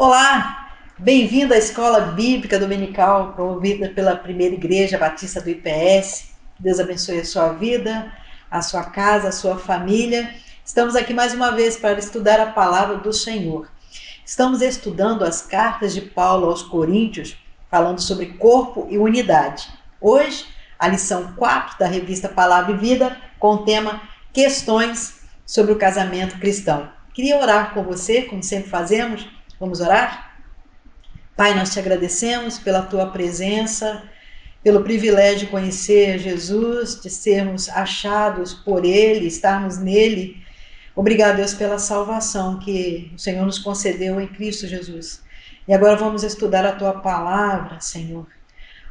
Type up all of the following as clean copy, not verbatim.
Olá, bem-vindo à Escola Bíblica Dominical, promovida pela Primeira Igreja Batista do IPS. Deus abençoe a sua vida, a sua casa, a sua família. Estamos aqui mais uma vez para estudar a palavra do Senhor. Estamos estudando as cartas de Paulo aos Coríntios, falando sobre corpo e unidade. Hoje, a lição 4 da revista Palavra e Vida, com o tema Questões sobre o casamento cristão. Queria orar com você, como sempre fazemos. Vamos orar? Pai, nós te agradecemos pela tua presença, pelo privilégio de conhecer Jesus, de sermos achados por Ele, estarmos nele. Obrigado, Deus, pela salvação que o Senhor nos concedeu em Cristo Jesus. E agora vamos estudar a tua palavra, Senhor.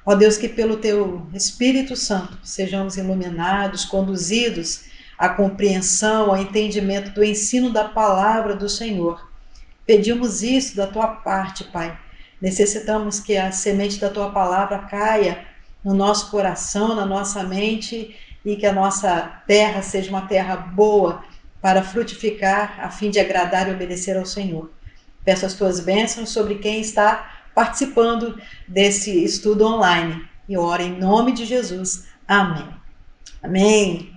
Ó Deus, que pelo teu Espírito Santo sejamos iluminados, conduzidos à compreensão, ao entendimento do ensino da palavra do Senhor. Pedimos isso da tua parte, Pai. Necessitamos que a semente da tua palavra caia no nosso coração, na nossa mente, e que a nossa terra seja uma terra boa para frutificar, a fim de agradar e obedecer ao Senhor. Peço as tuas bênçãos sobre quem está participando desse estudo online. E oro em nome de Jesus. Amém. Amém.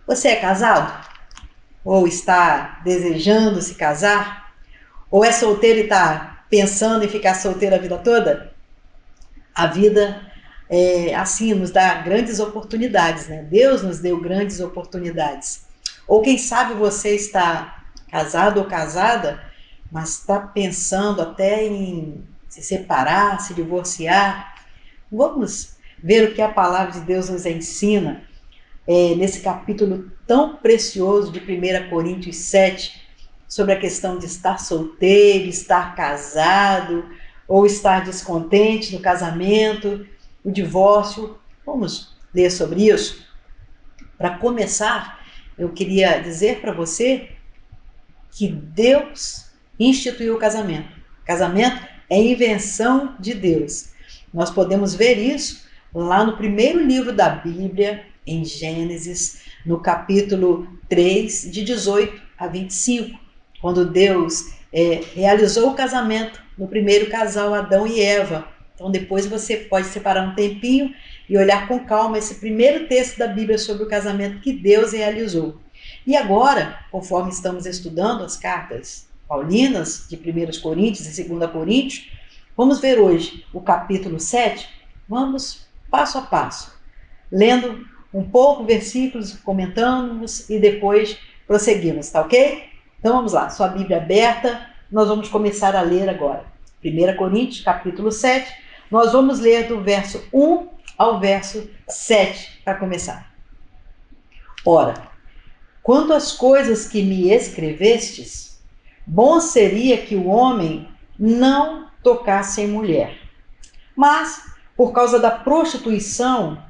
Você é casado? Ou está desejando se casar? Ou é solteiro e está pensando em ficar solteiro a vida toda? A vida, assim, nos dá grandes oportunidades, né? Deus nos deu grandes oportunidades. Ou quem sabe você está casado ou casada, mas está pensando até em se separar, se divorciar. Vamos ver o que a palavra de Deus nos ensina nesse capítulo tão precioso de 1 Coríntios 7, sobre a questão de estar solteiro, estar casado, ou estar descontente no casamento, o divórcio. Vamos ler sobre isso? Para começar, eu queria dizer para você que Deus instituiu o casamento. O casamento é invenção de Deus. Nós podemos ver isso lá no primeiro livro da Bíblia, em Gênesis, no capítulo 3, de 18 a 25. Quando Deus realizou o casamento no primeiro casal, Adão e Eva. Então depois você pode separar um tempinho e olhar com calma esse primeiro texto da Bíblia sobre o casamento que Deus realizou. E agora, conforme estamos estudando as cartas paulinas de 1 Coríntios e 2 Coríntios, vamos ver hoje o capítulo 7. Vamos passo a passo, lendo um pouco versículos, comentamos e depois prosseguimos, tá ok? Então vamos lá, sua Bíblia aberta, nós vamos começar a ler agora. 1 Coríntios, capítulo 7, nós vamos ler do verso 1 ao verso 7, para começar. Ora, quanto às coisas que me escrevestes, bom seria que o homem não tocasse em mulher. Mas, por causa da prostituição,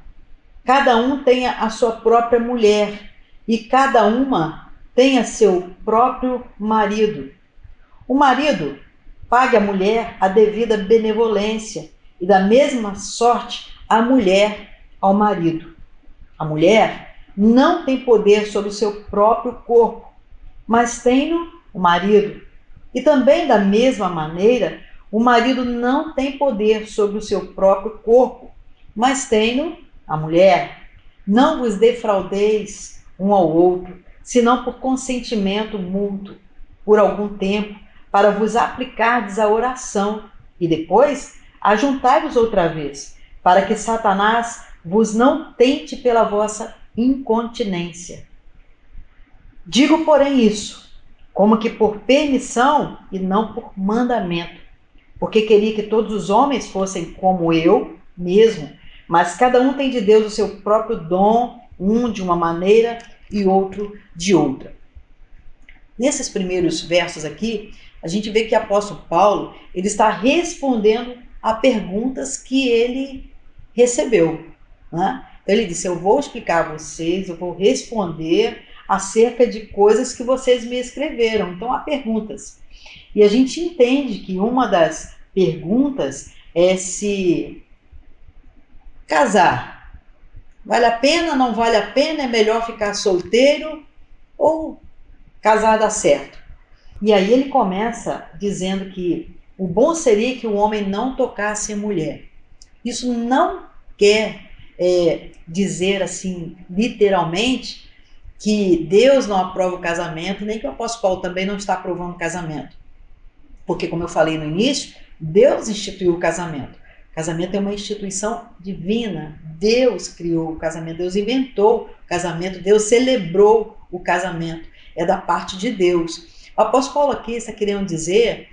cada um tenha a sua própria mulher, e cada uma tenha seu próprio marido. O marido pague à mulher a devida benevolência, e da mesma sorte a mulher ao marido. A mulher não tem poder sobre o seu próprio corpo, mas tem-no o marido. E também da mesma maneira, o marido não tem poder sobre o seu próprio corpo, mas tem-no a mulher. Não vos defraudeis um ao outro, senão por consentimento mútuo, por algum tempo, para vos aplicardes à oração, e depois ajuntai-vos outra vez, para que Satanás vos não tente pela vossa incontinência. Digo, porém, isso, como que por permissão e não por mandamento, porque queria que todos os homens fossem como eu mesmo, mas cada um tem de Deus o seu próprio dom, um de uma maneira e outro de outra. Nesses primeiros versos aqui, a gente vê que o apóstolo Paulo ele está respondendo a perguntas que ele recebeu, né? Então ele disse, eu vou explicar a vocês, eu vou responder acerca de coisas que vocês me escreveram. Então há perguntas. E a gente entende que uma das perguntas é se casar vale a pena, não vale a pena, é melhor ficar solteiro ou casar dá certo? E aí ele começa dizendo que o bom seria que o homem não tocasse em mulher. Isso não quer dizer assim, literalmente, que Deus não aprova o casamento, nem que o apóstolo Paulo também não está aprovando o casamento. Porque, como eu falei no início, Deus instituiu o casamento. O casamento é uma instituição divina. Deus criou o casamento, Deus inventou o casamento, Deus celebrou o casamento. É da parte de Deus. O apóstolo Paulo aqui está querendo dizer,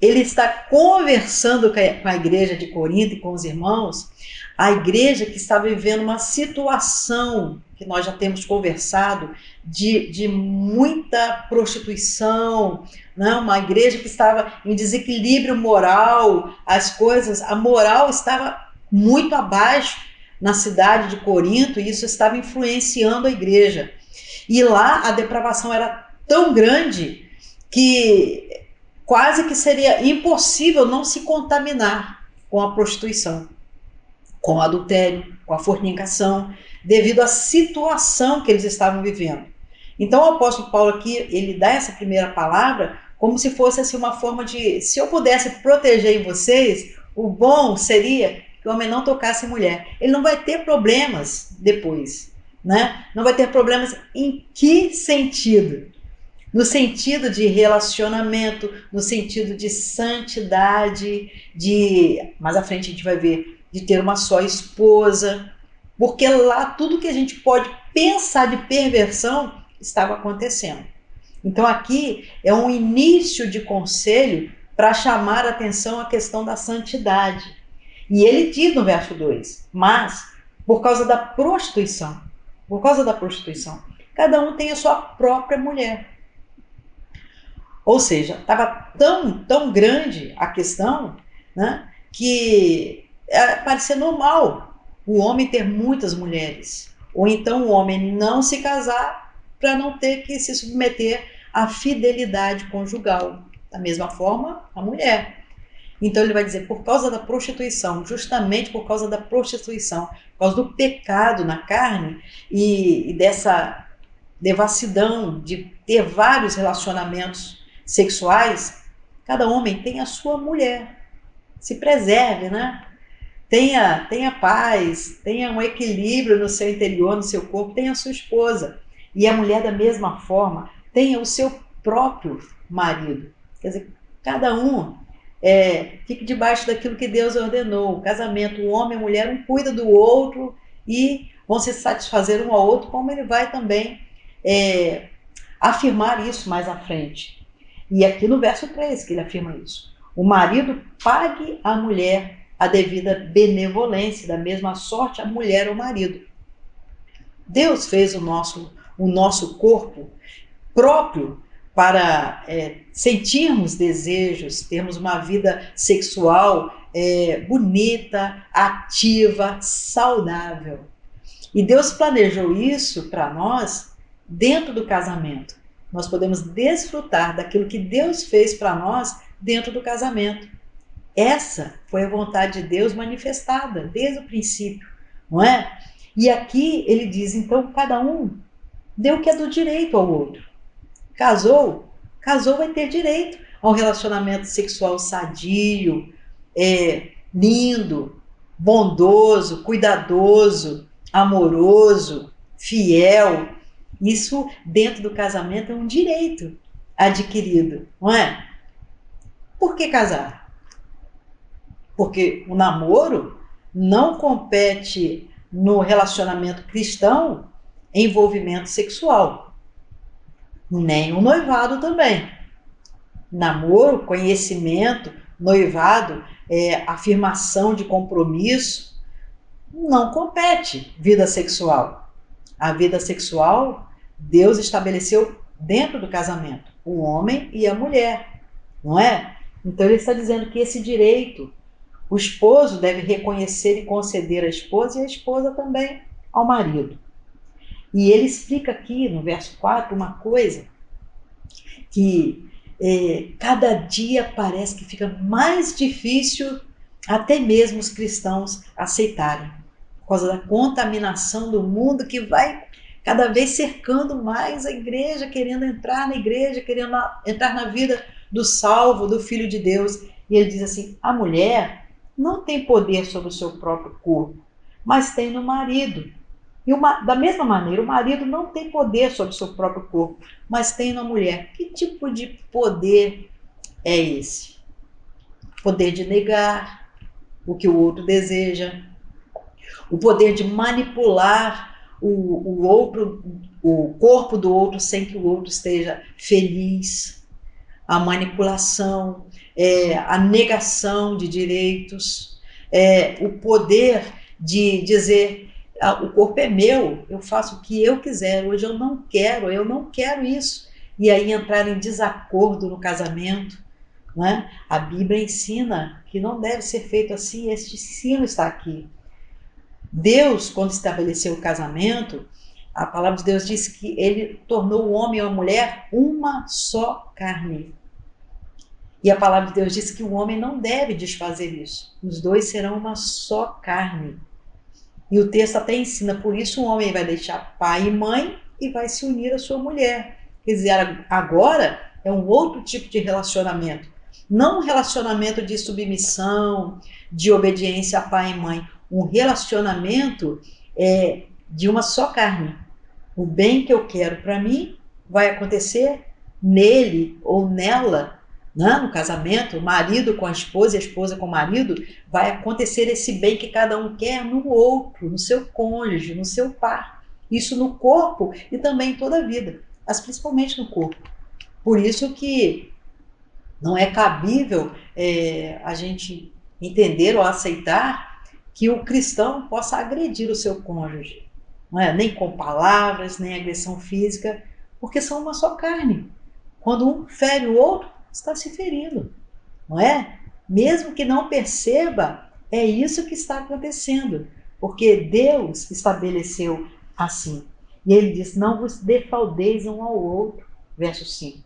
ele está conversando com a igreja de Corinto e com os irmãos, a igreja que está vivendo uma situação que nós já temos conversado de muita prostituição, né? Uma igreja que estava em desequilíbrio moral, as coisas, a moral estava muito abaixo na cidade de Corinto e isso estava influenciando a igreja. E lá a depravação era tão grande que quase que seria impossível não se contaminar com a prostituição, com o adultério, com a fornicação, devido à situação que eles estavam vivendo. Então o apóstolo Paulo aqui, ele dá essa primeira palavra como se fosse assim, uma forma de, se eu pudesse proteger em vocês, o bom seria que o homem não tocasse em mulher. Ele não vai ter problemas depois, né? Não vai ter problemas em que sentido? No sentido de relacionamento, no sentido de santidade, mais à frente a gente vai ver, de ter uma só esposa, porque lá tudo que a gente pode pensar de perversão estava acontecendo. Então aqui é um início de conselho para chamar a atenção à questão da santidade. E ele diz no verso 2, mas por causa da prostituição, cada um tem a sua própria mulher. Ou seja, estava tão grande a questão, né, que parecia normal o homem ter muitas mulheres. Ou então o homem não se casar para não ter que se submeter à fidelidade conjugal. Da mesma forma, a mulher. Então ele vai dizer, por causa da prostituição, justamente por causa da prostituição, por causa do pecado na carne e dessa devassidão de ter vários relacionamentos sexuais, cada homem tem a sua mulher. Se preserve, né? Tenha paz, tenha um equilíbrio no seu interior, no seu corpo, tenha a sua esposa. E a mulher, da mesma forma, tenha o seu próprio marido. Quer dizer, cada um fique debaixo daquilo que Deus ordenou. O casamento, o homem e a mulher, um cuida do outro e vão se satisfazer um ao outro, como ele vai também afirmar isso mais à frente. E aqui no verso 3 que ele afirma isso. O marido pague à mulher a devida benevolência, da mesma sorte a mulher ao marido. Deus fez o nosso corpo próprio para sentirmos desejos, termos uma vida sexual bonita, ativa, saudável. E Deus planejou isso para nós dentro do casamento. Nós podemos desfrutar daquilo que Deus fez para nós dentro do casamento. Essa foi a vontade de Deus manifestada desde o princípio, não é? E aqui ele diz, então, cada um dê o que é do direito ao outro. Casou vai ter direito a um relacionamento sexual sadio, lindo, bondoso, cuidadoso, amoroso, fiel. Isso, dentro do casamento, é um direito adquirido, não é? Por que casar? Porque o namoro não compete no relacionamento cristão envolvimento sexual, nem o noivado também. Namoro, conhecimento, noivado, afirmação de compromisso, não compete vida sexual. A vida sexual, Deus estabeleceu dentro do casamento, o homem e a mulher, não é? Então ele está dizendo que esse direito, o esposo deve reconhecer e conceder à esposa e a esposa também ao marido. E ele explica aqui no verso 4 uma coisa que cada dia parece que fica mais difícil até mesmo os cristãos aceitarem, por causa da contaminação do mundo que vai cada vez cercando mais a igreja, querendo entrar na igreja, querendo entrar na vida do salvo, do Filho de Deus. E ele diz assim: a mulher não tem poder sobre o seu próprio corpo, mas tem no marido. E da mesma maneira, o marido não tem poder sobre o seu próprio corpo, mas tem na mulher. Que tipo de poder é esse? Poder de negar o que o outro deseja, o poder de manipular o outro, o corpo do outro sem que o outro esteja feliz, a manipulação, a negação de direitos, o poder de dizer: o corpo é meu, eu faço o que eu quiser, hoje eu não quero isso. E aí entrar em desacordo no casamento. Né? A Bíblia ensina que não deve ser feito assim, este ensino está aqui. Deus, quando estabeleceu o casamento, a palavra de Deus diz que ele tornou o homem e a mulher uma só carne. E a palavra de Deus diz que o homem não deve desfazer isso. Os dois serão uma só carne. E o texto até ensina, por isso o homem vai deixar pai e mãe e vai se unir à sua mulher. Quer dizer, agora é um outro tipo de relacionamento. Não um relacionamento de submissão, de obediência a pai e mãe. Um relacionamento de uma só carne. O bem que eu quero para mim vai acontecer nele ou nela, né? No casamento, o marido com a esposa e a esposa com o marido, vai acontecer esse bem que cada um quer no outro, no seu cônjuge, no seu par. Isso no corpo e também em toda a vida, mas principalmente no corpo. Por isso que não é cabível a gente entender ou aceitar que o cristão possa agredir o seu cônjuge. Não é? Nem com palavras, nem agressão física, porque são uma só carne. Quando um fere o outro, está se ferindo, não é? Mesmo que não perceba, é isso que está acontecendo, porque Deus estabeleceu assim. E ele diz: não vos defraudeis um ao outro, verso 5,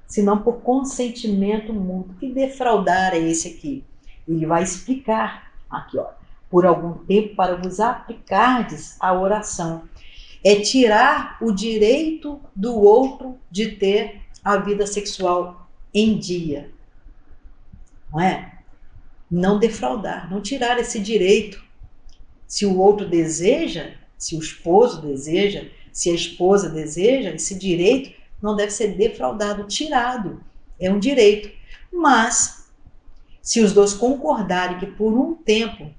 senão por consentimento mútuo. Que defraudar é esse aqui? Ele vai explicar aqui, ó. Por algum tempo para vos aplicardes a oração. É tirar o direito do outro de ter a vida sexual em dia. Não é? Não defraudar, não tirar esse direito. Se o outro deseja, se o esposo deseja, se a esposa deseja, esse direito não deve ser defraudado, tirado. É um direito. Mas, se os dois concordarem que por um tempo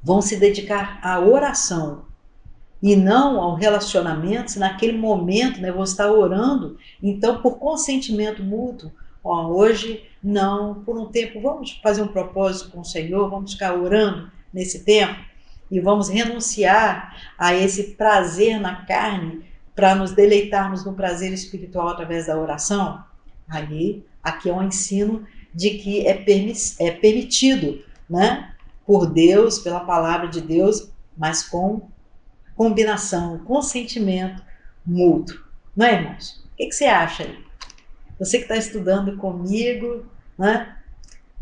vão se dedicar à oração e não ao relacionamento, se naquele momento, né, vão estar orando, então por consentimento mútuo, ó, hoje não, por um tempo vamos fazer um propósito com o Senhor, vamos ficar orando nesse tempo e vamos renunciar a esse prazer na carne para nos deleitarmos no prazer espiritual através da oração. Aí, aqui é um ensino de que é permitido, né, por Deus, pela palavra de Deus, mas com combinação, consentimento mútuo. Não é, irmãos? O que você acha aí? Você que está estudando comigo, né?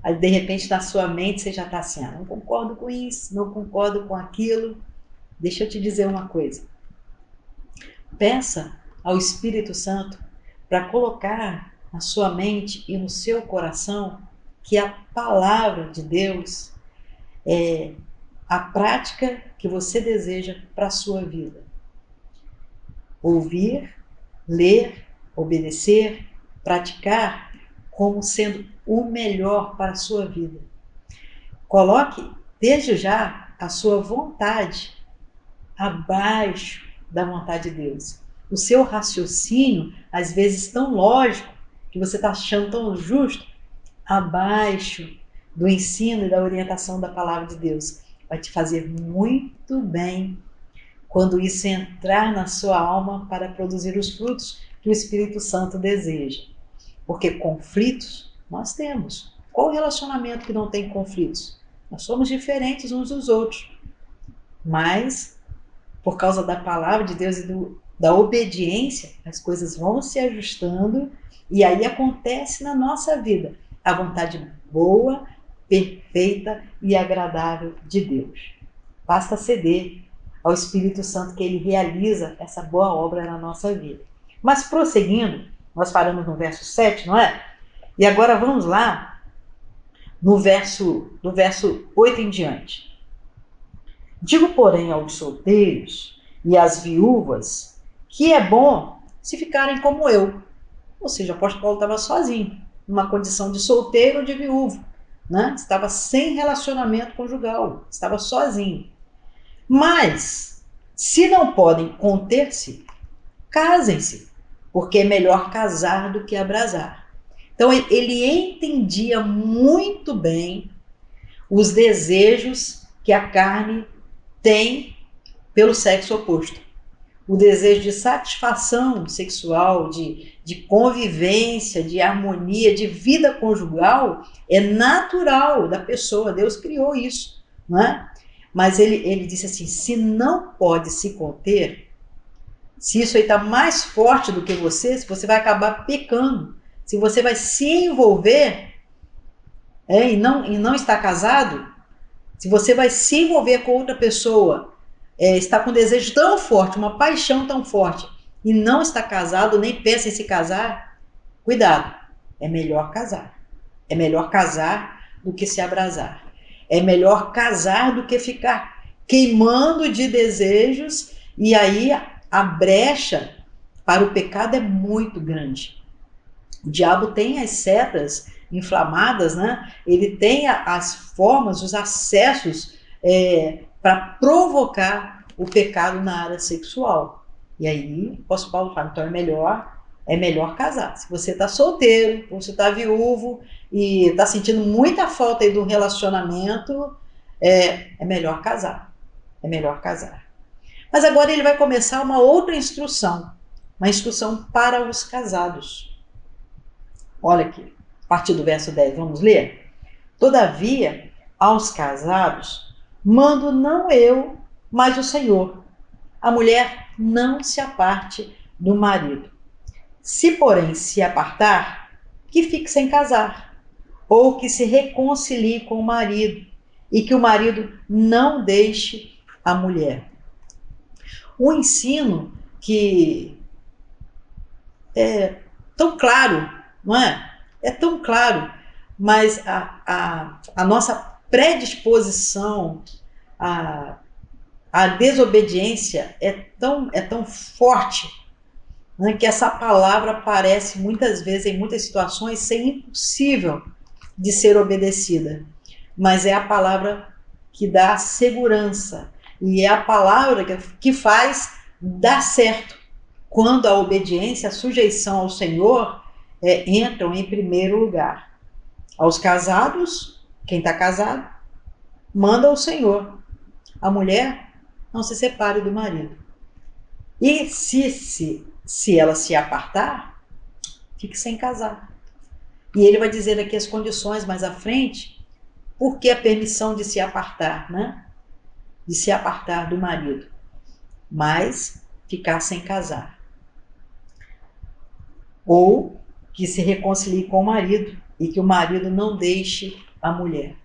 Aí, de repente, na sua mente, você já está assim: não concordo com isso, não concordo com aquilo. Deixa eu te dizer uma coisa. Peça ao Espírito Santo para colocar na sua mente e no seu coração que a palavra de Deus é a prática que você deseja para a sua vida. Ouvir, ler, obedecer, praticar como sendo o melhor para a sua vida. Coloque desde já a sua vontade abaixo da vontade de Deus. O seu raciocínio, às vezes tão lógico, que você está achando tão justo, abaixo do ensino e da orientação da palavra de Deus. Vai te fazer muito bem quando isso entrar na sua alma para produzir os frutos que o Espírito Santo deseja. Porque conflitos nós temos. Qual relacionamento que não tem conflitos? Nós somos diferentes uns dos outros. Mas, por causa da palavra de Deus e da obediência, as coisas vão se ajustando e aí acontece na nossa vida a vontade boa, perfeita e agradável de Deus. Basta ceder ao Espírito Santo que ele realiza essa boa obra na nossa vida. Mas prosseguindo, nós paramos no verso 7, não é? E agora vamos lá do verso 8 em diante. Digo, porém, aos solteiros e às viúvas que é bom se ficarem como eu. Ou seja, o apóstolo Paulo estava sozinho, numa condição de solteiro ou de viúvo, né? Estava sem relacionamento conjugal, estava sozinho. Mas, se não podem conter-se, casem-se, porque é melhor casar do que abrasar. Então, ele entendia muito bem os desejos que a carne tem pelo sexo oposto. O desejo de satisfação sexual, de convivência, de harmonia, de vida conjugal é natural da pessoa. Deus criou isso, não é? Mas ele disse assim, se não pode se conter, se isso aí está mais forte do que você, se você vai acabar pecando, se você vai se envolver e não está casado, se você vai se envolver com outra pessoa, está com um desejo tão forte, uma paixão tão forte, e não está casado, nem pensa em se casar, cuidado, é melhor casar. É melhor casar do que se abrasar. É melhor casar do que ficar queimando de desejos, e aí a brecha para o pecado é muito grande. O diabo tem as setas inflamadas, né? Ele tem as formas, os acessos para provocar o pecado na área sexual. E aí, o apóstolo Paulo fala, então é melhor casar. Se você está solteiro, ou você está viúvo e está sentindo muita falta aí do relacionamento, é melhor casar. É melhor casar. Mas agora ele vai começar uma outra instrução, uma instrução para os casados. Olha aqui, a partir do verso 10, vamos ler? Todavia, aos casados, mando não eu, mas o Senhor. A mulher não se aparte do marido. Se, porém, se apartar, que fique sem casar, ou que se reconcilie com o marido, e que o marido não deixe a mulher. O ensino que é tão claro, não é? É tão claro, mas a nossa predisposição à desobediência é tão forte, né, que essa palavra parece muitas vezes, em muitas situações, ser impossível de ser obedecida. Mas é a palavra que dá segurança e é a palavra que faz dar certo. Quando a obediência, a sujeição ao Senhor entram em primeiro lugar. Aos casados, quem está casado, manda ao Senhor. A mulher não se separe do marido. E se ela se apartar, fique sem casar. E ele vai dizer aqui as condições mais à frente, porque a permissão de se apartar, né? De se apartar do marido, mas ficar sem casar. Ou que se reconcilie com o marido e que o marido não deixe a mulher.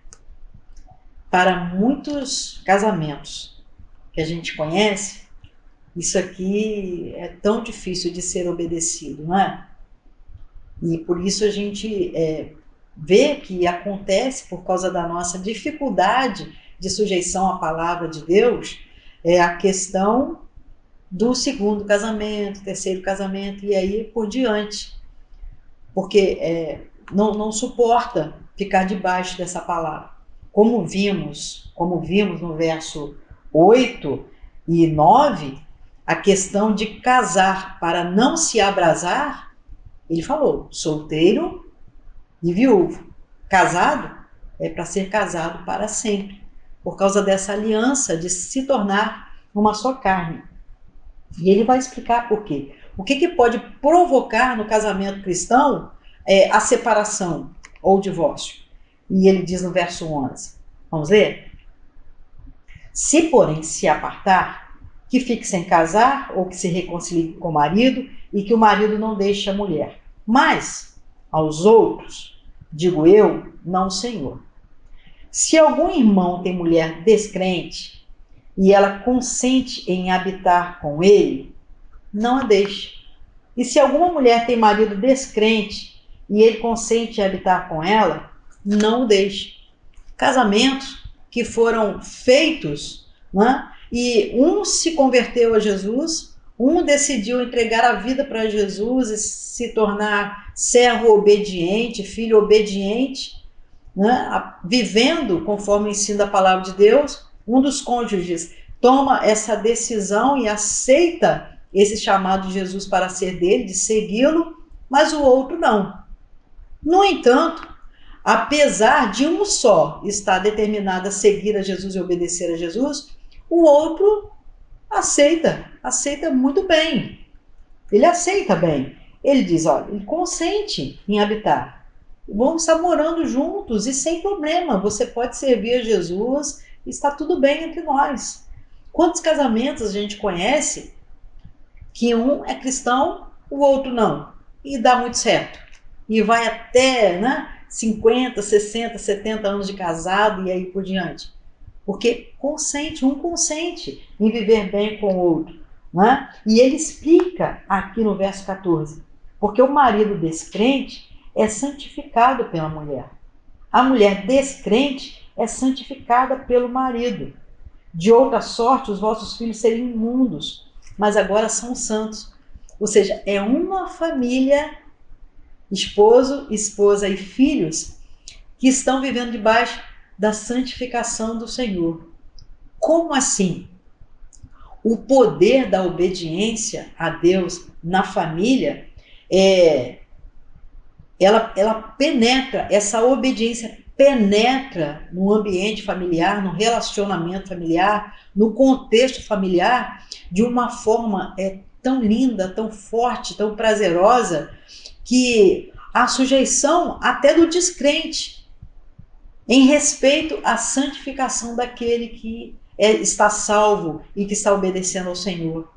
Para muitos casamentos que a gente conhece, isso aqui é tão difícil de ser obedecido, não é? E por isso a gente vê que acontece, por causa da nossa dificuldade de sujeição à palavra de Deus, a questão do segundo casamento, terceiro casamento e aí por diante. Porque não suporta ficar debaixo dessa palavra. Como vimos no verso 8 e 9, a questão de casar para não se abrasar, ele falou, solteiro e viúvo. Casado é para ser casado para sempre, por causa dessa aliança de se tornar uma só carne. E ele vai explicar por quê. O que pode provocar no casamento cristão a separação ou o divórcio? E ele diz no verso 11, vamos ler? Se, porém, se apartar, que fique sem casar ou que se reconcilie com o marido e que o marido não deixe a mulher. Mas, aos outros, digo eu, não o Senhor. Se algum irmão tem mulher descrente e ela consente em habitar com ele, não a deixe. E se alguma mulher tem marido descrente e ele consente em habitar com ela, não o deixe. Casamentos que foram feitos, né? E um se converteu a Jesus, um decidiu entregar a vida para Jesus e se tornar servo obediente, filho obediente, né? Vivendo conforme ensina a palavra de Deus. Um dos cônjuges toma essa decisão e aceita esse chamado de Jesus para ser dele, de segui-lo, mas o outro não. No entanto, apesar de um só estar determinado a seguir a Jesus e obedecer a Jesus, o outro aceita muito bem. Ele aceita bem. Ele diz, olha, ele consente em habitar. Vamos estar morando juntos e sem problema. Você pode servir a Jesus e está tudo bem entre nós. Quantos casamentos a gente conhece que um é cristão, o outro não, e dá muito certo. E vai até, né, 50, 60, 70 anos de casado e aí por diante. Porque um consente em viver bem com o outro. Né? E ele explica aqui no verso 14, porque o marido descrente é santificado pela mulher. A mulher descrente é santificada pelo marido. De outra sorte, os vossos filhos seriam imundos, mas agora são santos. Ou seja, é uma família, esposo, esposa e filhos, que estão vivendo debaixo da santificação do Senhor. Como assim? O poder da obediência a Deus na família, ela penetra, essa obediência penetra no ambiente familiar, no relacionamento familiar, no contexto familiar, de uma forma tão linda, tão forte, tão prazerosa, que a sujeição até do descrente, em respeito à santificação daquele que está salvo e que está obedecendo ao Senhor.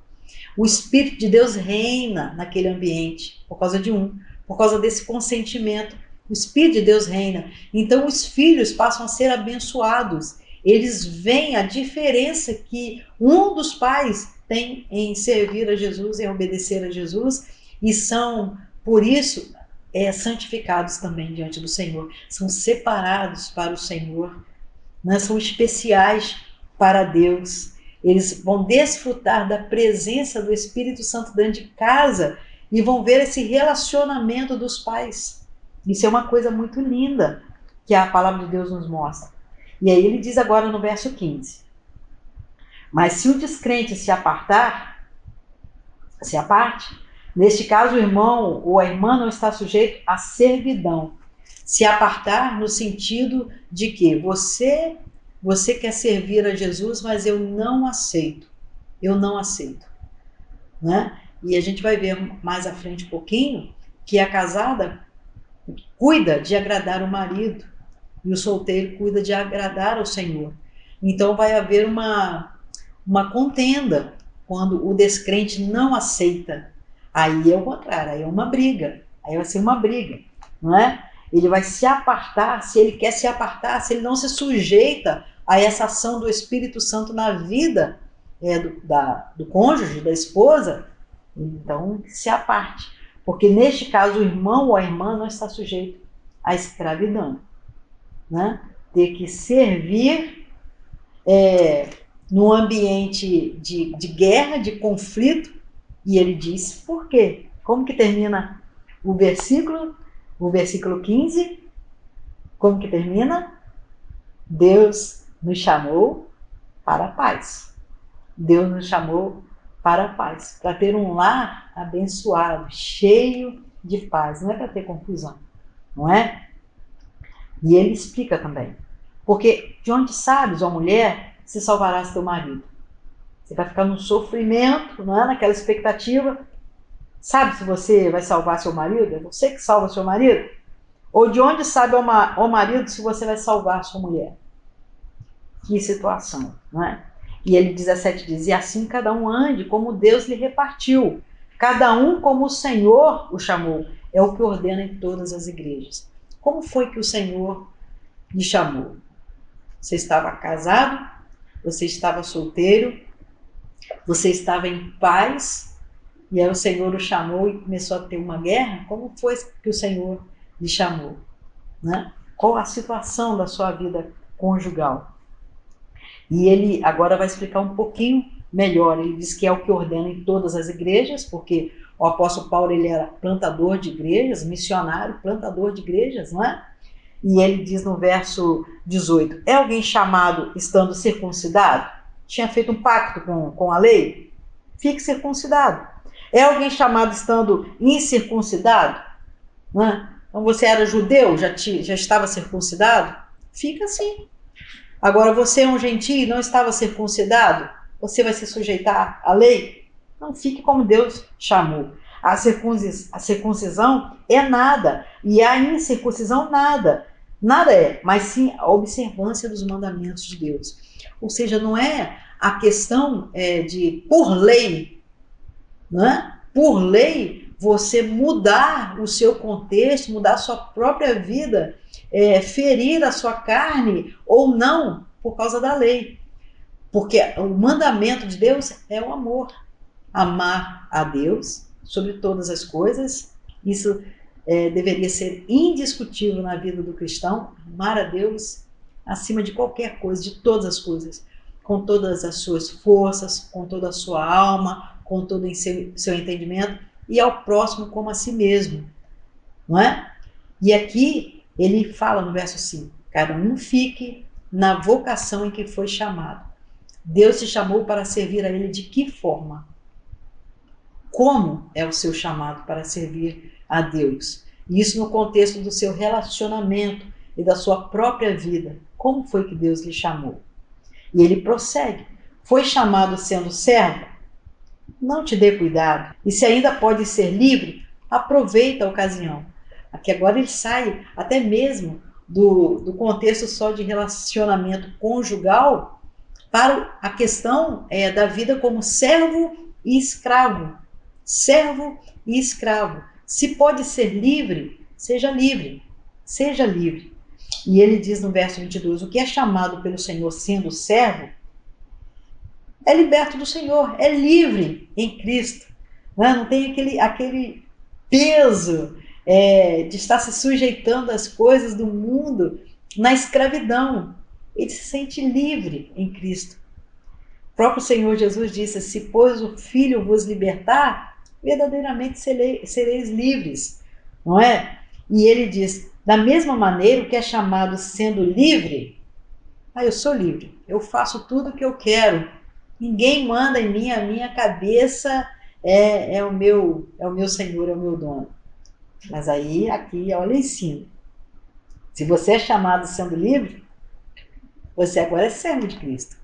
O Espírito de Deus reina naquele ambiente, por causa desse consentimento. O Espírito de Deus reina. Então os filhos passam a ser abençoados. Eles veem a diferença que um dos pais tem em servir a Jesus, em obedecer a Jesus, e são, por isso, santificados também diante do Senhor. São separados para o Senhor, né? São especiais para Deus. Eles vão desfrutar da presença do Espírito Santo dentro de casa e vão ver esse relacionamento dos pais. Isso é uma coisa muito linda que a palavra de Deus nos mostra. E aí ele diz agora no verso 15: mas se o descrente se aparte, neste caso o irmão ou a irmã não está sujeito à servidão. Se apartar no sentido de que você quer servir a Jesus, mas eu não aceito. Né? E a gente vai ver mais à frente um pouquinho que a casada cuida de agradar o marido e o solteiro cuida de agradar ao Senhor. Então vai haver uma contenda quando o descrente não aceita. Aí é o contrário, aí é uma briga. Aí vai ser uma briga, não é? Ele vai se apartar, se ele quer se apartar, se ele não se sujeita a essa ação do Espírito Santo na vida do cônjuge, da esposa, então se aparte. Porque neste caso o irmão ou a irmã não está sujeito à escravidão. Né? Ter que servir num ambiente de guerra, de conflito, e ele diz por quê? Como que termina o versículo 15? Como que termina? Deus nos chamou para a paz. Deus nos chamou para a paz, para ter um lar abençoado, cheio de paz, não é para ter confusão, não é? E ele explica também, porque de onde sabes, ó mulher, se salvarás teu marido? Você vai ficar no sofrimento, não é? Naquela expectativa. Sabe se você vai salvar seu marido? É você que salva seu marido? Ou de onde sabe o marido se você vai salvar sua mulher? Que situação, não é? E ele 17 diz, e assim cada um ande como Deus lhe repartiu, cada um como o Senhor o chamou. É o que ordena em todas as igrejas. Como foi que o Senhor lhe chamou? Você estava casado? Você estava solteiro? Você estava em paz? E aí o Senhor o chamou e começou a ter uma guerra? Como foi que o Senhor lhe chamou, né? Qual a situação da sua vida conjugal? E ele agora vai explicar um pouquinho melhor. Ele diz que é o que ordena em todas as igrejas, porque o apóstolo Paulo ele era plantador de igrejas, missionário, plantador de igrejas, não é? E ele diz no verso 18, é alguém chamado estando circuncidado? Tinha feito um pacto com a lei? Fique circuncidado. É alguém chamado estando incircuncidado? Não é? Então você era judeu, já estava circuncidado? Fica assim. Agora você é um gentio e não estava circuncidado? Você vai se sujeitar à lei? Não, fique como Deus chamou. A circuncisão é nada, e a incircuncisão nada. Nada é, mas sim a observância dos mandamentos de Deus. Ou seja, não é a questão de, por lei, né? Por lei, você mudar o seu contexto, mudar a sua própria vida, ferir a sua carne ou não, por causa da lei. Porque o mandamento de Deus é o amor. Amar a Deus sobre todas as coisas. Isso deveria ser indiscutível na vida do cristão. Amar a Deus acima de qualquer coisa, de todas as coisas. Com todas as suas forças, com toda a sua alma, com todo o seu entendimento. E ao próximo como a si mesmo. Não é? E aqui ele fala no verso 5. Cada um fique na vocação em que foi chamado. Deus te chamou para servir a Ele de que forma? Como é o seu chamado para servir a Deus? Isso no contexto do seu relacionamento e da sua própria vida. Como foi que Deus lhe chamou? E ele prossegue. Foi chamado sendo servo? Não te dê cuidado. E se ainda pode ser livre, aproveita a ocasião. Aqui agora ele sai até mesmo do contexto só de relacionamento conjugal para a questão da vida como servo e escravo. Servo e escravo. Se pode ser livre, seja livre. Seja livre. E ele diz no verso 22, o que é chamado pelo Senhor sendo servo, é liberto do Senhor, é livre em Cristo. Não tem aquele peso de estar se sujeitando às coisas do mundo na escravidão. Ele se sente livre em Cristo. O próprio Senhor Jesus disse, se pois o Filho vos libertar, verdadeiramente sereis livres, não é? E ele diz, da mesma maneira, o que é chamado sendo livre, eu sou livre, eu faço tudo o que eu quero, ninguém manda em mim, a minha cabeça é o meu Senhor, é o meu dono. Mas aí, aqui, olha em cima. Se você é chamado sendo livre, você agora é servo de Cristo.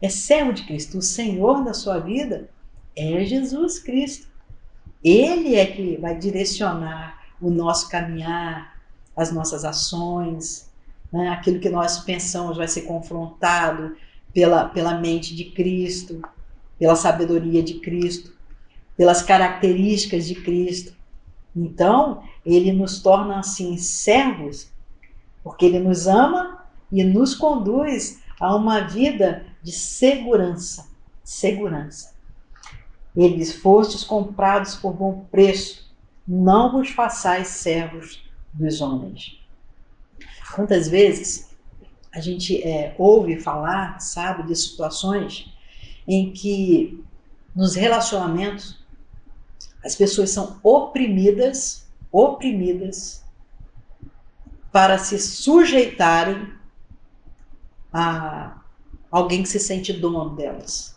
É servo de Cristo. O Senhor da sua vida é Jesus Cristo. Ele é que vai direcionar o nosso caminhar, as nossas ações, né? Aquilo que nós pensamos vai ser confrontado pela mente de Cristo, pela sabedoria de Cristo, pelas características de Cristo. Então, ele nos torna assim servos, porque ele nos ama e nos conduz a uma vida de segurança. Segurança. Ele diz, fostes comprados por bom preço, não vos façais servos dos homens. Quantas vezes a gente ouve falar, sabe, de situações em que nos relacionamentos as pessoas são oprimidas para se sujeitarem a alguém que se sente dono delas.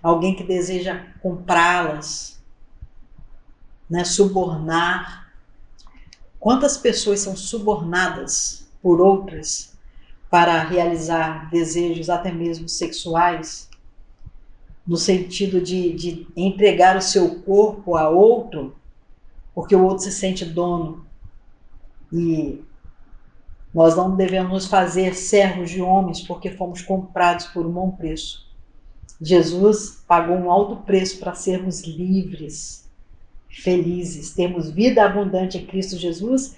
Alguém que deseja comprá-las, né, subornar. Quantas pessoas são subornadas por outras para realizar desejos até mesmo sexuais, no sentido de entregar o seu corpo a outro, porque o outro se sente dono. E nós não devemos nos fazer servos de homens porque fomos comprados por um bom preço. Jesus pagou um alto preço para sermos livres, felizes, termos vida abundante em Cristo Jesus,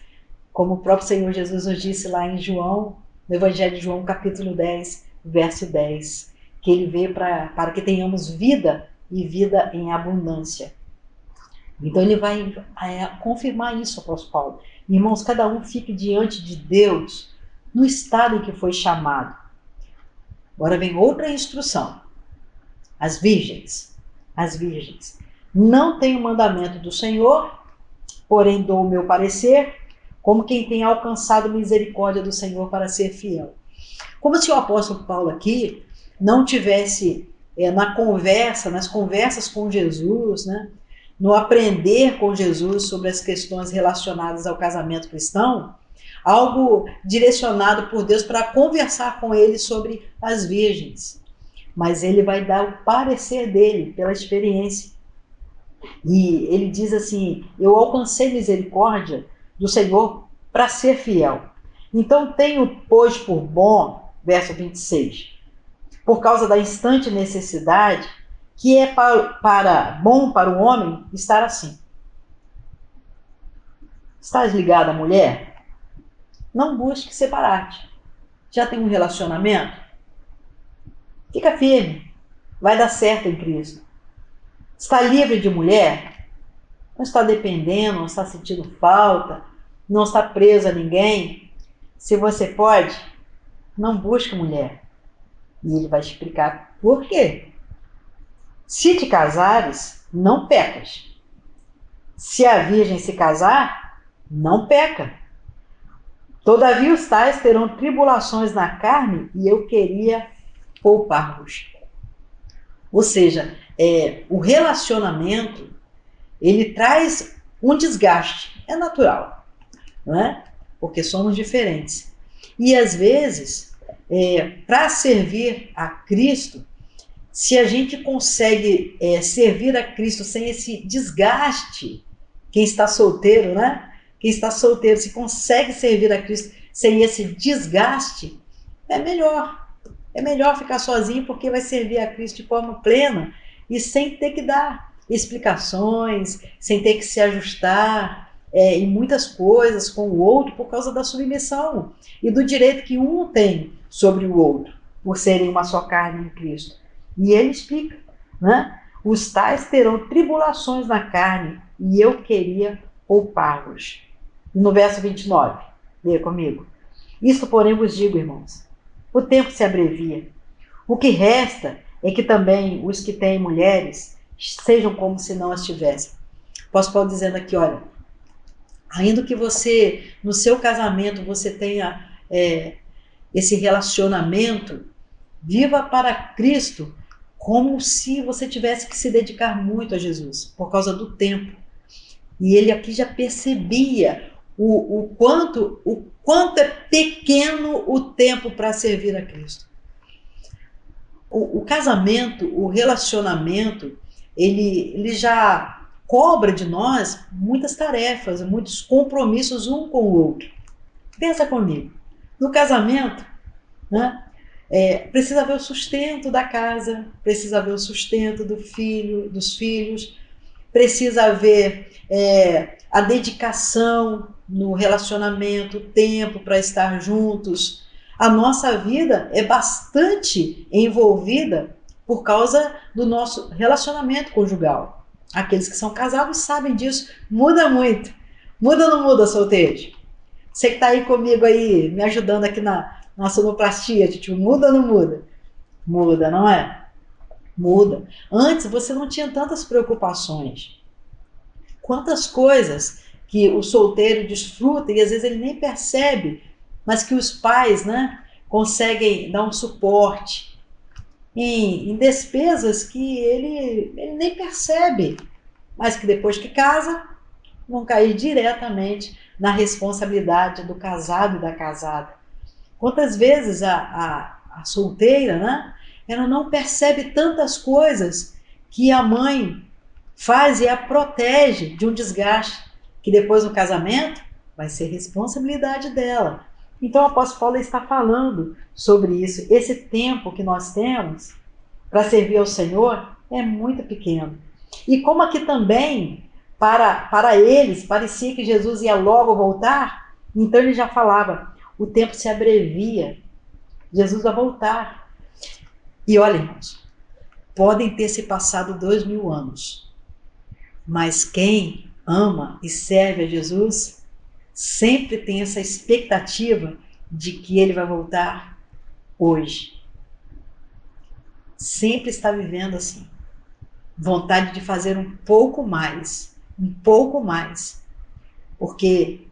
como o próprio Senhor Jesus nos disse lá em João, no Evangelho de João, capítulo 10, verso 10, que ele veio para que tenhamos vida e vida em abundância. Então ele vai confirmar isso, apóstolo Paulo. Irmãos, cada um fique diante de Deus no estado em que foi chamado. Agora vem outra instrução. As virgens, não tenho mandamento do Senhor, porém dou o meu parecer, como quem tem alcançado misericórdia do Senhor para ser fiel. Como se o apóstolo Paulo aqui não tivesse nas conversas com Jesus, né, no aprender com Jesus sobre as questões relacionadas ao casamento cristão, algo direcionado por Deus para conversar com ele sobre as virgens. Mas ele vai dar o parecer dele pela experiência. E ele diz assim: eu alcancei misericórdia do Senhor para ser fiel. Então tenho, pois, por bom, verso 26, por causa da instante necessidade, que é bom para o homem estar assim. Estás ligado à mulher? Não busque separar-te. Já tem um relacionamento? Fica firme. Vai dar certo em Cristo. Está livre de mulher? Não está dependendo, não está sentindo falta, não está preso a ninguém? Se você pode, não busque mulher. E ele vai explicar por quê. Se te casares, não pecas. Se a virgem se casar, não peca. Todavia os tais terão tribulações na carne e eu queria poupar-vos. Ou seja, o relacionamento, ele traz um desgaste. É natural, não é? Porque somos diferentes. E às vezes, para servir a Cristo, se a gente consegue servir a Cristo sem esse desgaste, quem está solteiro, né? Quem está solteiro, se consegue servir a Cristo sem esse desgaste, é melhor. É melhor ficar sozinho porque vai servir a Cristo de forma plena e sem ter que dar explicações, sem ter que se ajustar em muitas coisas com o outro por causa da submissão e do direito que um tem sobre o outro, por serem uma só carne em Cristo. E ele explica, né? Os tais terão tribulações na carne e eu queria poupá-los. No verso 29, leia comigo. Isto, porém, vos digo, irmãos, o tempo se abrevia. O que resta é que também os que têm mulheres sejam como se não as tivessem. Apóstolo Paulo dizendo aqui, olha, ainda que você, no seu casamento, você tenha esse relacionamento, viva para Cristo como se você tivesse que se dedicar muito a Jesus, por causa do tempo. E ele aqui já percebia o quanto é pequeno o tempo para servir a Cristo. O casamento, o relacionamento, ele já cobra de nós muitas tarefas, muitos compromissos um com o outro. Pensa comigo, no casamento, né? Precisa haver o sustento da casa, precisa haver o sustento dos filhos, precisa haver a dedicação no relacionamento, o tempo para estar juntos. A nossa vida é bastante envolvida por causa do nosso relacionamento conjugal. Aqueles que são casados sabem disso, muda muito. Muda ou não muda, solteiros? Você que está aí comigo aí, me ajudando aqui na sonoplastia, Titio, muda ou não muda? Muda, não é? Muda. Antes você não tinha tantas preocupações. Quantas coisas que o solteiro desfruta e às vezes ele nem percebe, mas que os pais, né, conseguem dar um suporte em despesas que ele nem percebe, mas que depois que casa vão cair diretamente na responsabilidade do casado e da casada. Quantas vezes a solteira, né, ela não percebe tantas coisas que a mãe faz e a protege de um desgaste, que depois no casamento vai ser responsabilidade dela. Então o apóstolo Paulo está falando sobre isso. Esse tempo que nós temos para servir ao Senhor é muito pequeno. E como aqui também, para eles, parecia que Jesus ia logo voltar, então ele já falava, o tempo se abrevia, Jesus vai voltar. E olha, irmãos, podem ter se passado 2000 anos. Mas quem ama e serve a Jesus sempre tem essa expectativa de que ele vai voltar hoje. Sempre está vivendo assim. Vontade de fazer um pouco mais. Porque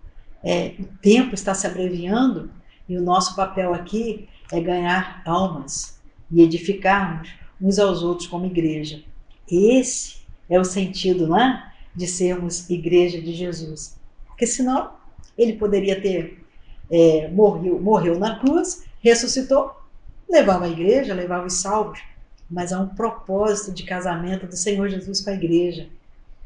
o tempo está se abreviando e o nosso papel aqui é ganhar almas e edificarmos uns aos outros como igreja. Esse é o sentido, não é? De sermos igreja de Jesus. Porque senão ele poderia ter morreu na cruz, ressuscitou, levava a igreja, levava os salvos, mas há um propósito de casamento do Senhor Jesus com a igreja.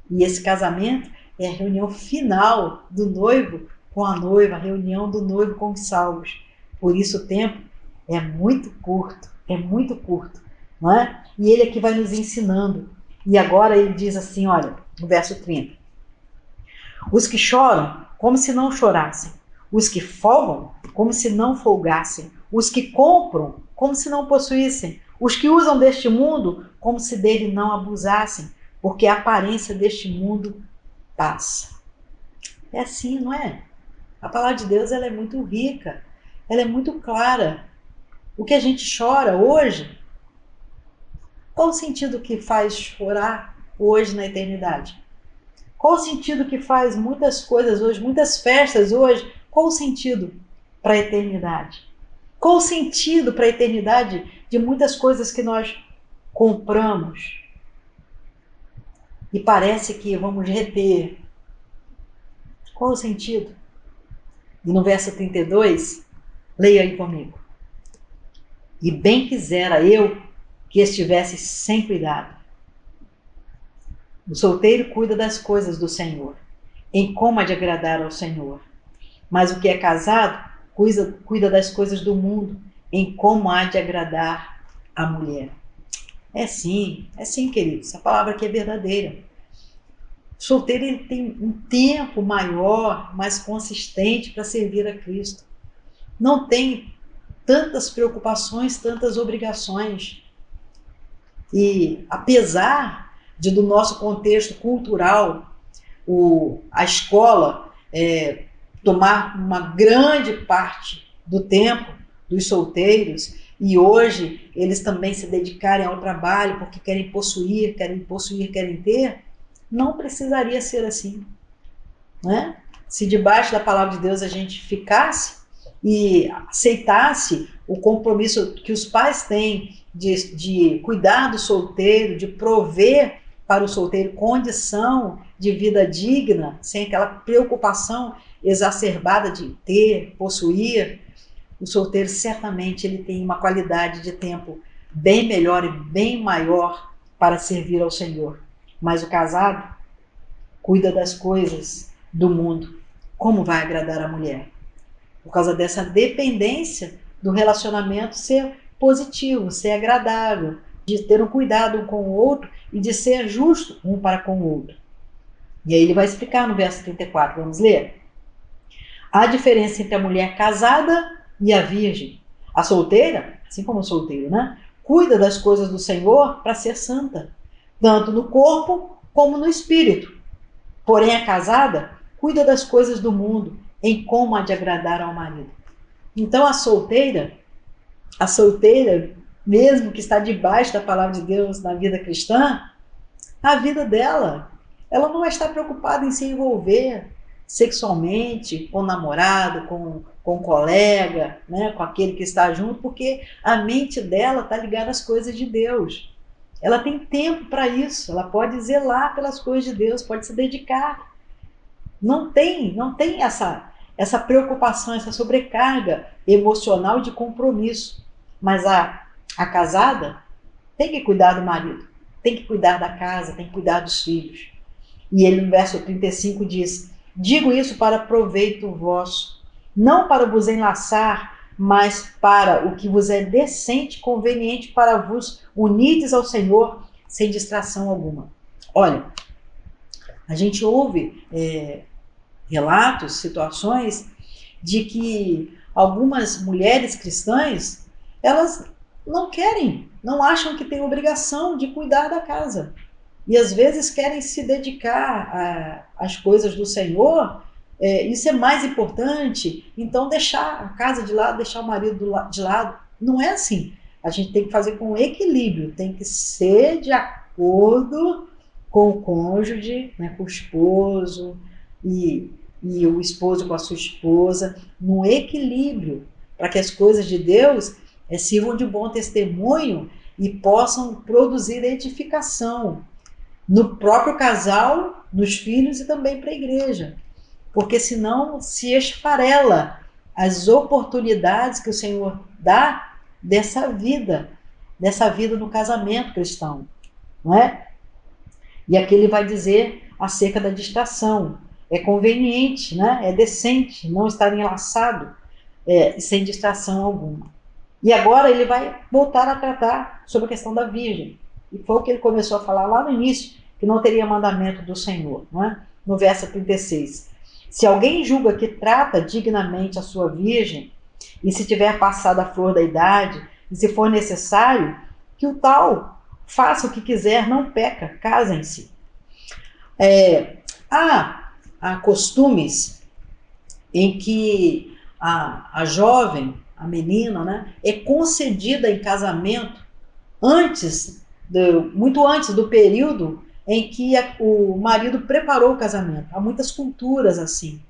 E esse casamento é a reunião final do noivo com a noiva, a reunião do noivo com os salvos. Por isso o tempo é muito curto, não é? E ele aqui vai nos ensinando. E agora ele diz assim, olha, no verso 30. Os que choram, como se não chorassem. Os que folgam, como se não folgassem. Os que compram, como se não possuíssem. Os que usam deste mundo, como se dele não abusassem. Porque a aparência deste mundo passa. É assim, não é? A palavra de Deus ela é muito rica, ela é muito clara. O que a gente chora hoje, qual o sentido que faz chorar hoje na eternidade? Qual o sentido que faz muitas coisas hoje, muitas festas hoje? Qual o sentido para a eternidade? Qual o sentido para a eternidade de muitas coisas que nós compramos e parece que vamos reter? Qual o sentido? E no verso 32, leia aí comigo. E bem quisera eu que estivesse sem cuidado. O solteiro cuida das coisas do Senhor, em como há de agradar ao Senhor. Mas o que é casado cuida das coisas do mundo, em como há de agradar a mulher. É sim, queridos. Essa palavra aqui é verdadeira. O solteiro ele tem um tempo maior, mais consistente para servir a Cristo. Não tem tantas preocupações, tantas obrigações. E apesar do nosso contexto cultural, a escola tomar uma grande parte do tempo dos solteiros, e hoje eles também se dedicarem ao trabalho porque querem possuir, querem ter, não precisaria ser assim, né? Se debaixo da palavra de Deus a gente ficasse e aceitasse o compromisso que os pais têm de cuidar do solteiro, de prover para o solteiro condição de vida digna, sem aquela preocupação exacerbada de ter, possuir, o solteiro certamente ele tem uma qualidade de tempo bem melhor e bem maior para servir ao Senhor. Mas o casado cuida das coisas do mundo. Como vai agradar a mulher? Por causa dessa dependência do relacionamento ser positivo, ser agradável, de ter um cuidado um com o outro e de ser justo um para com o outro. E aí ele vai explicar no verso 34, vamos ler? Há diferença entre a mulher casada e a virgem. A solteira, assim como o solteiro, né? Cuida das coisas do Senhor para ser santa, tanto no corpo como no espírito. Porém, a casada cuida das coisas do mundo, em como há de agradar ao marido. Então, a solteira, mesmo que está debaixo da palavra de Deus na vida cristã, a vida dela, ela não vai estar preocupada em se envolver sexualmente com o namorado, com o colega, né, com aquele que está junto, porque a mente dela está ligada às coisas de Deus. Ela tem tempo para isso, ela pode zelar pelas coisas de Deus, pode se dedicar. Não tem essa preocupação, essa sobrecarga emocional de compromisso. Mas a casada tem que cuidar do marido, tem que cuidar da casa, tem que cuidar dos filhos. E ele no verso 35 diz: digo isso para proveito vosso, não para vos enlaçar, mas para o que vos é decente, conveniente para vos unides ao Senhor sem distração alguma. Olha, a gente ouve relatos, situações de que algumas mulheres cristãs, elas não querem, não acham que têm obrigação de cuidar da casa. e às vezes querem se dedicar às coisas do Senhor, isso é mais importante, então deixar a casa de lado, deixar o marido de lado. Não é assim. A gente tem que fazer com equilíbrio, tem que ser de acordo com o cônjuge, né, com o esposo, e o esposo com a sua esposa, num equilíbrio, para que as coisas de Deus sirvam de bom testemunho e possam produzir edificação no próprio casal, nos filhos e também para a igreja. Porque senão se esfarela as oportunidades que o Senhor dá dessa vida no casamento cristão, não é? E aqui ele vai dizer acerca da distração. É conveniente, né? É decente não estar enlaçado sem distração alguma. E agora ele vai voltar a tratar sobre a questão da virgem. E foi o que ele começou a falar lá no início, que não teria mandamento do Senhor, não é? No verso 36. Se alguém julga que trata dignamente a sua virgem, e se tiver passado a flor da idade, e se for necessário, que o tal faça o que quiser, não peca, casem-se. Há costumes em que a jovem, a menina, né, é concedida em casamento muito antes do período em que o marido preparou o casamento. Há muitas culturas assim.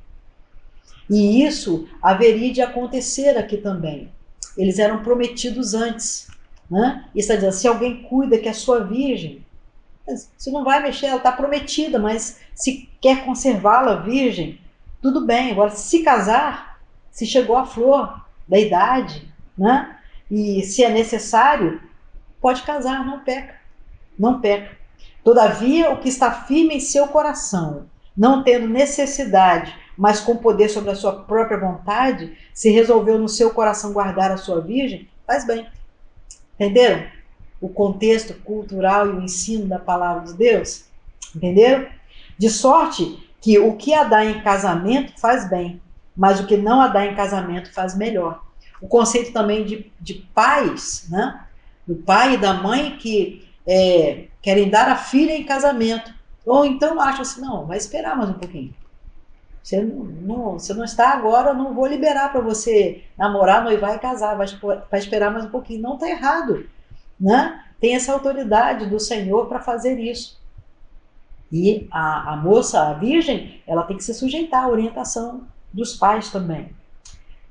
E isso haveria de acontecer aqui também. Eles eram prometidos antes. Né? E está dizendo, se alguém cuida que é sua virgem, você não vai mexer, ela está prometida, mas se quer conservá-la virgem, tudo bem. Agora, se casar, se chegou a flor da idade, né? E se é necessário, pode casar, não peca. Não peca. Todavia, o que está firme em seu coração, não tendo necessidade, mas com poder sobre a sua própria vontade, se resolveu no seu coração guardar a sua virgem, faz bem. Entenderam? O contexto cultural e o ensino da palavra de Deus? Entenderam? De sorte que o que a dá em casamento faz bem, mas o que não a dá em casamento faz melhor. O conceito também de pais, né? Do pai e da mãe que querem dar a filha em casamento. Ou então acham assim, não, vai esperar mais um pouquinho. Você não está agora, não vou liberar para você namorar, noivar e casar, vai esperar mais um pouquinho. Não está errado, né? Tem essa autoridade do Senhor para fazer isso. E a moça, a virgem, ela tem que se sujeitar à orientação dos pais também.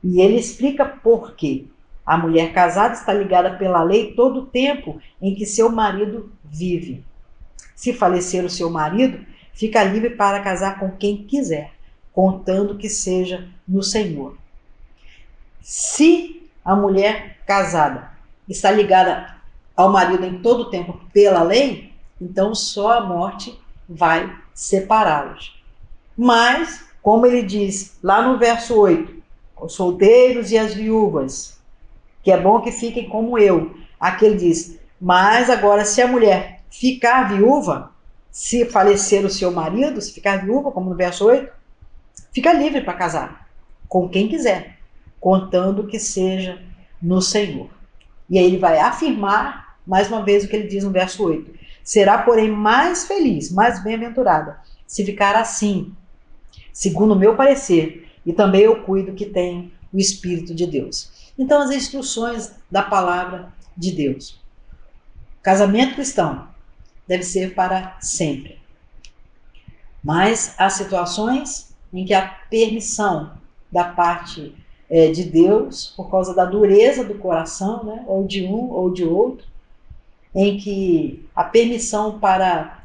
E ele explica por quê. A mulher casada está ligada pela lei todo o tempo em que seu marido vive. Se falecer o seu marido, fica livre para casar com quem quiser, contando que seja no Senhor. Se a mulher casada está ligada ao marido em todo o tempo pela lei, então só a morte vai separá-los. Mas, como ele diz lá no verso 8, os solteiros e as viúvas, que é bom que fiquem como eu. Aqui ele diz, mas agora se a mulher ficar viúva, se falecer o seu marido, se ficar viúva, como no verso 8, fica livre para casar com quem quiser, contando que seja no Senhor. E aí ele vai afirmar, mais uma vez, o que ele diz no verso 8. Será, porém, mais feliz, mais bem-aventurada, se ficar assim, segundo o meu parecer, e também eu cuido que tem o Espírito de Deus. Então, as instruções da palavra de Deus. Casamento cristão deve ser para sempre. Mas há situações em que a permissão da parte de Deus, por causa da dureza do coração, né, ou de um ou de outro, em que a permissão para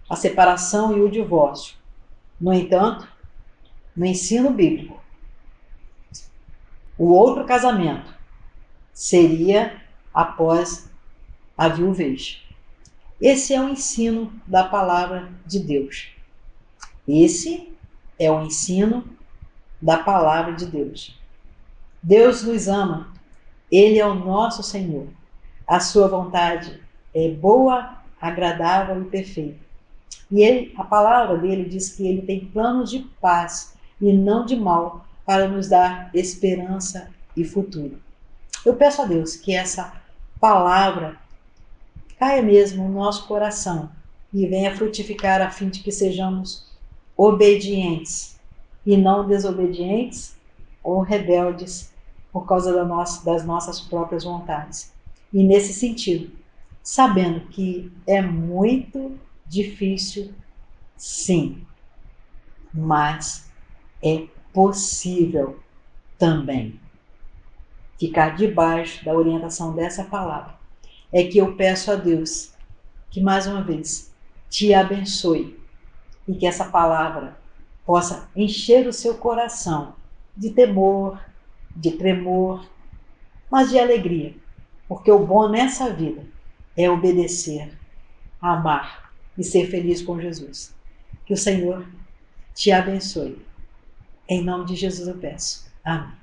a separação e o divórcio. No entanto, no ensino bíblico, o outro casamento seria após a viuvez. Esse é o ensino da palavra de Deus. Esse é o ensino da palavra de Deus. Deus nos ama. Ele é o nosso Senhor. A sua vontade é boa, agradável e perfeita. E a palavra dele diz que ele tem planos de paz e não de mal para nos dar esperança e futuro. Eu peço a Deus que essa palavra caia mesmo no nosso coração e venha frutificar a fim de que sejamos obedientes e não desobedientes ou rebeldes por causa das nossas próprias vontades. E nesse sentido, sabendo que é muito difícil, sim, mas é possível também ficar debaixo da orientação dessa palavra. É que eu peço a Deus que mais uma vez te abençoe e que essa palavra possa encher o seu coração de temor, de tremor, mas de alegria, porque o bom nessa vida é obedecer, amar e ser feliz com Jesus. Que o Senhor te abençoe. Em nome de Jesus eu peço. Amém.